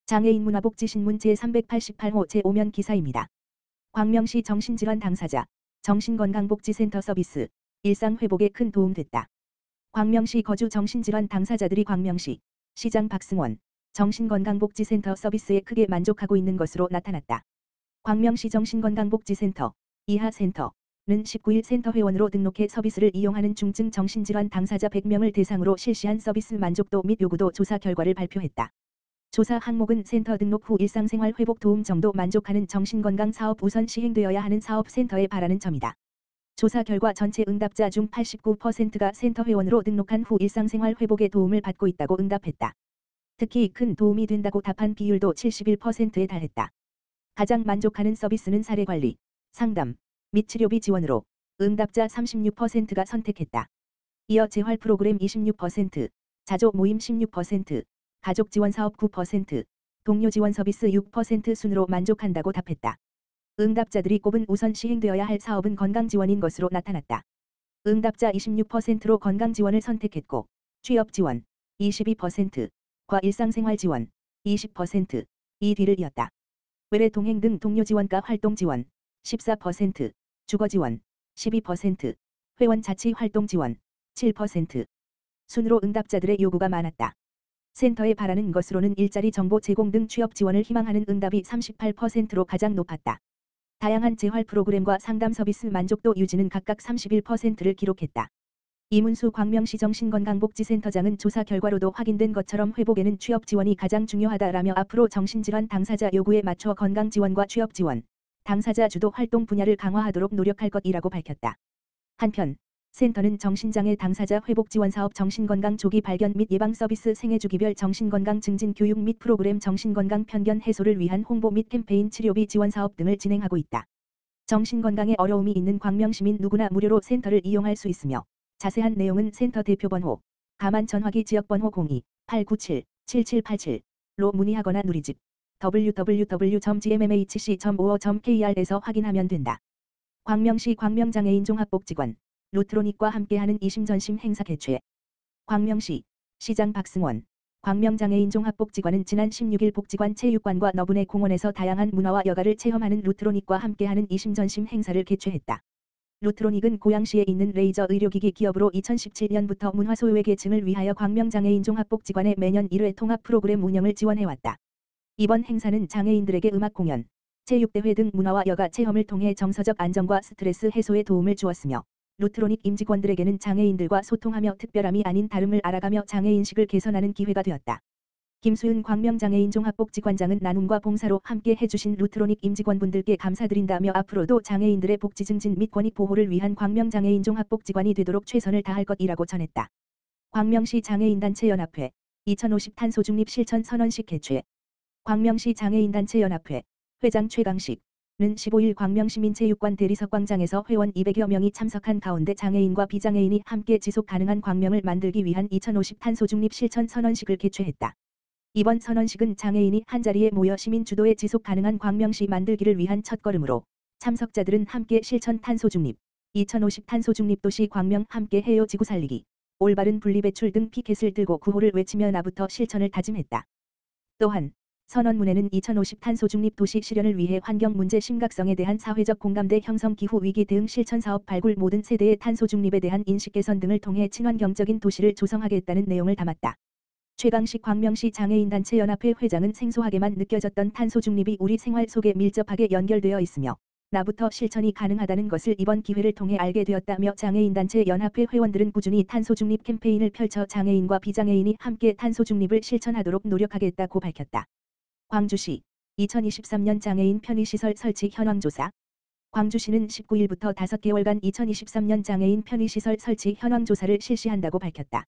장애인 문화복지신문 제388호 제5면 기사입니다. 광명시 정신질환 당사자, 정신건강복지센터 서비스, 일상회복에 큰 도움됐다. 광명시 거주 정신질환 당사자들이 광명시 시장 박승원 정신건강복지센터 서비스에 크게 만족하고 있는 것으로 나타났다. 광명시 정신건강복지센터 이하센터는 19일 센터 회원으로 등록해 서비스를 이용하는 중증 정신질환 당사자 100명을 대상으로 실시한 서비스 만족도 및 요구도 조사 결과를 발표했다. 조사 항목은 센터 등록 후 일상생활 회복 도움 정도 만족하는 정신건강 사업 우선 시행되어야 하는 사업센터에 바라는 점이다. 조사 결과 전체 응답자 중 89%가 센터 회원으로 등록한 후 일상생활 회복에 도움을 받고 있다고 응답했다. 특히 큰 도움이 된다고 답한 비율도 71%에 달했다. 가장 만족하는 서비스는 사례관리, 상담 및 치료비 지원으로 응답자 36%가 선택했다. 이어 재활 프로그램 26%, 자조 모임 16%, 가족 지원 사업 9%, 동료 지원 서비스 6% 순으로 만족한다고 답했다. 응답자들이 꼽은 우선 시행되어야 할 사업은 건강지원인 것으로 나타났다. 응답자 26%로 건강지원을 선택했고, 취업지원 22%과 일상생활지원 20%, 이 뒤를 이었다. 외래 동행 등 동료 지원과 활동 지원 14%, 주거 지원 12%, 회원 자치 활동 지원 7%. 순으로 응답자들의 요구가 많았다. 센터에 바라는 것으로는 일자리 정보 제공 등 취업 지원을 희망하는 응답이 38%로 가장 높았다. 다양한 재활 프로그램과 상담 서비스 만족도 유지는 각각 31%를 기록했다. 이문수 광명시 정신건강복지센터장은 조사 결과로도 확인된 것처럼 회복에는 취업 지원이 가장 중요하다라며 앞으로 정신질환 당사자 요구에 맞춰 건강 지원과 취업 지원, 당사자 주도 활동 분야를 강화하도록 노력할 것이라고 밝혔다. 한편 센터는 정신장애 당사자 회복 지원 사업 정신건강 조기 발견 및 예방 서비스 생애주기별 정신건강 증진 교육 및 프로그램 정신건강 편견 해소를 위한 홍보 및 캠페인 치료비 지원 사업 등을 진행하고 있다. 정신건강에 어려움이 있는 광명시민 누구나 무료로 센터를 이용할 수 있으며 자세한 내용은 센터 대표번호, 가만 전화기 지역번호 02-897-7787로 문의하거나 누리집 www.gmmhc.or.kr에서 확인하면 된다. 광명시 광명장애인 종합복지관 루트로닉과 함께하는 이심전심 행사 개최. 광명시 시장 박승원 광명장애인 종합복지관은 지난 16일 복지관 체육관과 너분의 공원에서 다양한 문화와 여가를 체험하는 루트로닉과 함께하는 이심전심 행사를 개최했다. 루트로닉은 고양시에 있는 레이저 의료기기 기업으로 2017년부터 문화소외 계층을 위하여 광명장애인 종합복지관에 매년 1회 통합 프로그램 운영을 지원해왔다. 이번 행사는 장애인들에게 음악 공연, 체육대회 등 문화와 여가 체험을 통해 정서적 안정과 스트레스 해소에 도움을 주었으며 루트로닉 임직원들에게는 장애인들과 소통하며 특별함이 아닌 다름을 알아가며 장애인식을 개선하는 기회가 되었다. 김수윤 광명장애인 종합복지관장은 나눔과 봉사로 함께 해주신 루트로닉 임직원분들께 감사드린다며 앞으로도 장애인들의 복지 증진 및 권익 보호를 위한 광명장애인 종합복지관이 되도록 최선을 다할 것이라고 전했다. 광명시 장애인단체연합회 2050 탄소중립 실천 선언식 개최. 광명시 장애인단체연합회 회장 최강식 는 15일 광명시민체육관 대리석광장에서 회원 200여 명이 참석한 가운데 장애인과 비장애인이 함께 지속 가능한 광명을 만들기 위한 2050 탄소중립 실천 선언식을 개최했다. 이번 선언식은 장애인이 한자리에 모여 시민 주도의 지속 가능한 광명시 만들기를 위한 첫걸음으로 참석자들은 함께 실천 탄소중립, 2050 탄소중립 도시 광명 함께 해요 지구 살리기, 올바른 분리배출 등 피켓을 들고 구호를 외치며 나부터 실천을 다짐했다. 또한 선언문에는 2050 탄소중립 도시 실현을 위해 환경 문제 심각성에 대한 사회적 공감대 형성 기후 위기 대응 실천 사업 발굴 모든 세대의 탄소중립에 대한 인식 개선 등을 통해 친환경적인 도시를 조성하겠다는 내용을 담았다. 최강식 광명시 장애인단체연합회 회장은 생소하게만 느껴졌던 탄소중립이 우리 생활 속에 밀접하게 연결되어 있으며 나부터 실천이 가능하다는 것을 이번 기회를 통해 알게 되었다며 장애인단체 연합회 회원들은 꾸준히 탄소중립 캠페인을 펼쳐 장애인과 비장애인이 함께 탄소중립을 실천하도록 노력하겠다고 밝혔다. 광주시 2023년 장애인 편의시설 설치 현황조사. 광주시는 19일부터 5개월간 2023년 장애인 편의시설 설치 현황조사를 실시한다고 밝혔다.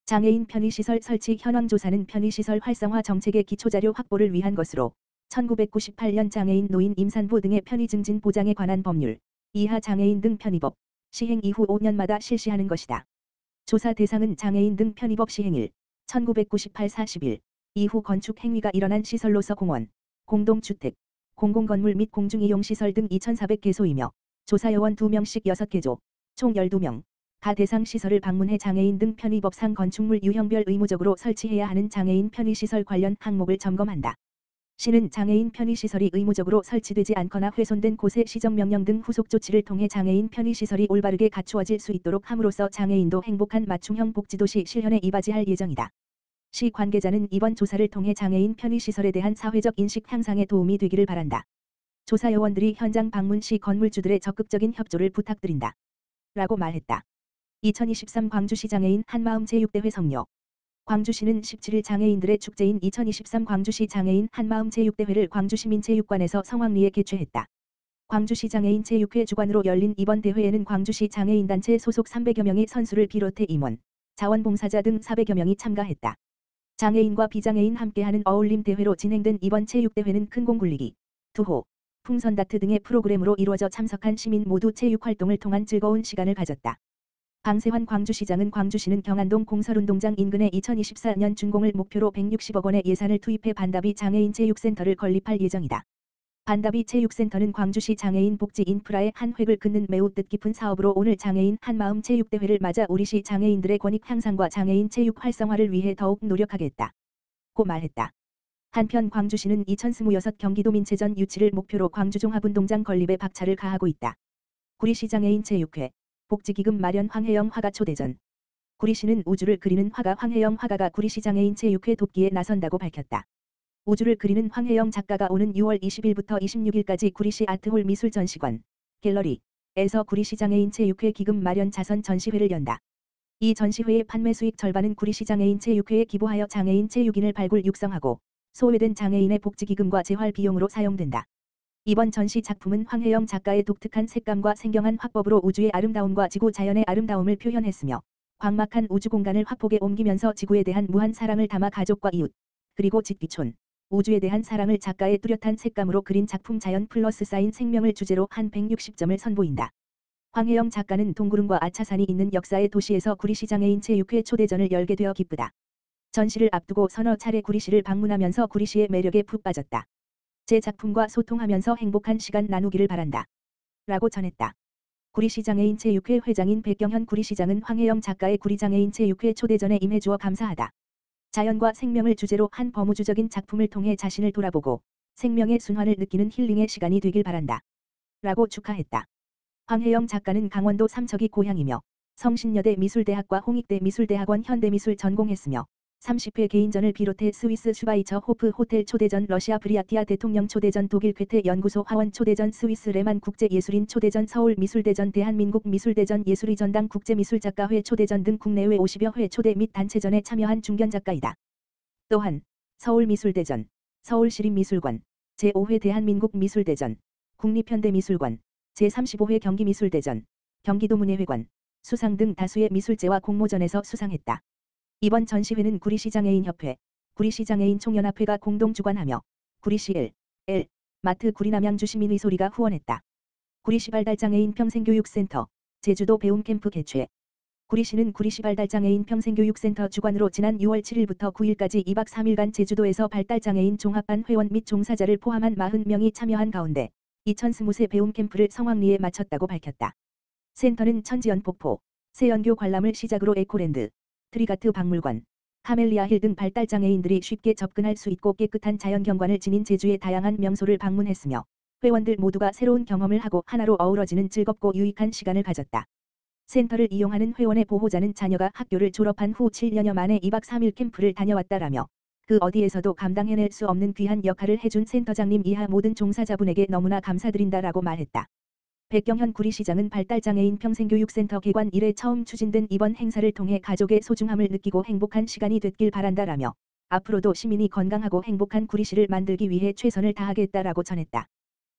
장애인 편의시설 설치 현황조사는 편의시설 활성화 정책의 기초자료 확보를 위한 것으로 1998년 장애인 노인 임산부 등의 편의 증진 보장에 관한 법률, 이하 장애인 등 편의법, 시행 이후 5년마다 실시하는 것이다. 조사 대상은 장애인 등 편의법 시행일, 1998-40일, 이후 건축 행위가 일어난 시설로서 공원, 공동주택, 공공건물 및 공중이용시설 등 2,400개소이며 조사요원 2명씩 6개조, 총 12명, 가 대상 시설을 방문해 장애인 등 편의법상 건축물 유형별 의무적으로 설치해야 하는 장애인 편의시설 관련 항목을 점검한다. 시는 장애인 편의시설이 의무적으로 설치되지 않거나 훼손된 곳에 시정명령 등 후속 조치를 통해 장애인 편의시설이 올바르게 갖추어질 수 있도록 함으로써 장애인도 행복한 맞춤형 복지도시 실현에 이바지할 예정이다. 시 관계자는 이번 조사를 통해 장애인 편의시설에 대한 사회적 인식 향상에 도움이 되기를 바란다. 조사 요원들이 현장 방문 시 건물주들의 적극적인 협조를 부탁드린다. 라고 말했다. 2023 광주시 장애인 한마음 제6대회 성료. 광주시는 17일 장애인들의 축제인 2023 광주시 장애인 한마음 제6대회를 광주시민체육관에서 성황리에 개최했다. 광주시 장애인 제6회 주관으로 열린 이번 대회에는 광주시 장애인단체 소속 300여 명의 선수를 비롯해 임원, 자원봉사자 등 400여 명이 참가했다. 장애인과 비장애인 함께하는 어울림 대회로 진행된 이번 체육대회는 큰 공 굴리기, 투호, 풍선 다트 등의 프로그램으로 이루어져 참석한 시민 모두 체육활동을 통한 즐거운 시간을 가졌다. 강세환 광주시장은 광주시는 경안동 공설운동장 인근에 2024년 준공을 목표로 160억 원의 예산을 투입해 반다비 장애인 체육센터를 건립할 예정이다. 반다비 체육센터는 광주시 장애인 복지 인프라의 한 획을 긋는 매우 뜻깊은 사업으로 오늘 장애인 한마음 체육대회를 맞아 우리시 장애인들의 권익 향상과 장애인 체육 활성화를 위해 더욱 노력하겠다. 고 말했다. 한편 광주시는 2026 경기도 민체전 유치를 목표로 광주종합운동장 건립에 박차를 가하고 있다. 구리시 장애인 체육회, 복지기금 마련 황혜영 화가 초대전. 구리시는 우주를 그리는 화가 황혜영 화가가 구리시 장애인 체육회 돕기에 나선다고 밝혔다. 우주를 그리는 황혜영 작가가 오는 6월 20일부터 26일까지 구리시 아트홀 미술전시관, 갤러리에서 구리시 장애인 체육회 기금 마련 자선 전시회를 연다. 이 전시회의 판매 수익 절반은 구리시 장애인 체육회에 기부하여 장애인 체육인을 발굴 육성하고 소외된 장애인의 복지기금과 재활 비용으로 사용된다. 이번 전시 작품은 황혜영 작가의 독특한 색감과 생경한 화법으로 우주의 아름다움과 지구 자연의 아름다움을 표현했으며 광막한 우주 공간을 화폭에 옮기면서 지구에 대한 무한 사랑을 담아 가족과 이웃, 그리고 집기촌, 우주에 대한 사랑을 작가의 뚜렷한 색감으로 그린 작품 자연 플러스 쌓인 생명을 주제로 한 160점을 선보인다. 황혜영 작가는 동구릉과 아차산이 있는 역사의 도시에서 구리시 장애인 체육회 초대전을 열게 되어 기쁘다. 전시를 앞두고 서너 차례 구리시를 방문하면서 구리시의 매력에 푹 빠졌다. 제 작품과 소통하면서 행복한 시간 나누기를 바란다. 라고 전했다. 구리시 장애인 체육회 회장인 백경현 구리시장은 황혜영 작가의 구리 장애인 체육회 초대전에 임해주어 감사하다. 자연과 생명을 주제로 한 범우주적인 작품을 통해 자신을 돌아보고 생명의 순환을 느끼는 힐링의 시간이 되길 바란다. 라고 축하했다. 황혜영 작가는 강원도 삼척이 고향이며 성신여대 미술대학과 홍익대 미술대학원 현대미술 전공했으며 30회 개인전을 비롯해 스위스 슈바이처 호프 호텔 초대전, 러시아 브리아티아 대통령 초대전, 독일 괴테 연구소 화원 초대전, 스위스 레만 국제예술인 초대전, 서울 미술대전, 대한민국 미술대전, 예술의 전당 국제미술작가회 초대전 등 국내외 50여 회 초대 및 단체전에 참여한 중견작가이다. 또한 서울미술대전, 서울시립미술관, 제5회 대한민국 미술대전, 국립현대미술관, 제35회 경기미술대전, 경기도문예회관, 수상 등 다수의 미술제와 공모전에서 수상했다. 이번 전시회는 구리시 장애인협회, 구리시 장애인 총연합회가 공동 주관하며 구리시 L 마트 구리남양주 시민의 소리가 후원했다. 구리시 발달장애인 평생교육센터, 제주도 배움캠프 개최. 구리시는 구리시 발달장애인 평생교육센터 주관으로 지난 6월 7일부터 9일까지 2박 3일간 제주도에서 발달장애인 종합반 회원 및 종사자를 포함한 40명이 참여한 가운데 2020세 배움캠프를 성황리에 마쳤다고 밝혔다. 센터는 천지연 폭포, 세연교 관람을 시작으로 에코랜드, 트리가트 박물관, 카멜리아힐 등 발달장애인들이 쉽게 접근할 수 있고 깨끗한 자연경관을 지닌 제주의 다양한 명소를 방문했으며 회원들 모두가 새로운 경험을 하고 하나로 어우러지는 즐겁고 유익한 시간을 가졌다. 센터를 이용하는 회원의 보호자는 자녀가 학교를 졸업한 후 7년여 만에 2박 3일 캠프를 다녀왔다라며 그 어디에서도 감당해낼 수 없는 귀한 역할을 해준 센터장님 이하 모든 종사자분에게 너무나 감사드린다라고 말했다. 백경현 구리시장은 발달장애인 평생교육센터 개관 이래 처음 추진된 이번 행사를 통해 가족의 소중함을 느끼고 행복한 시간이 됐길 바란다라며 앞으로도 시민이 건강하고 행복한 구리시를 만들기 위해 최선을 다하겠다라고 전했다.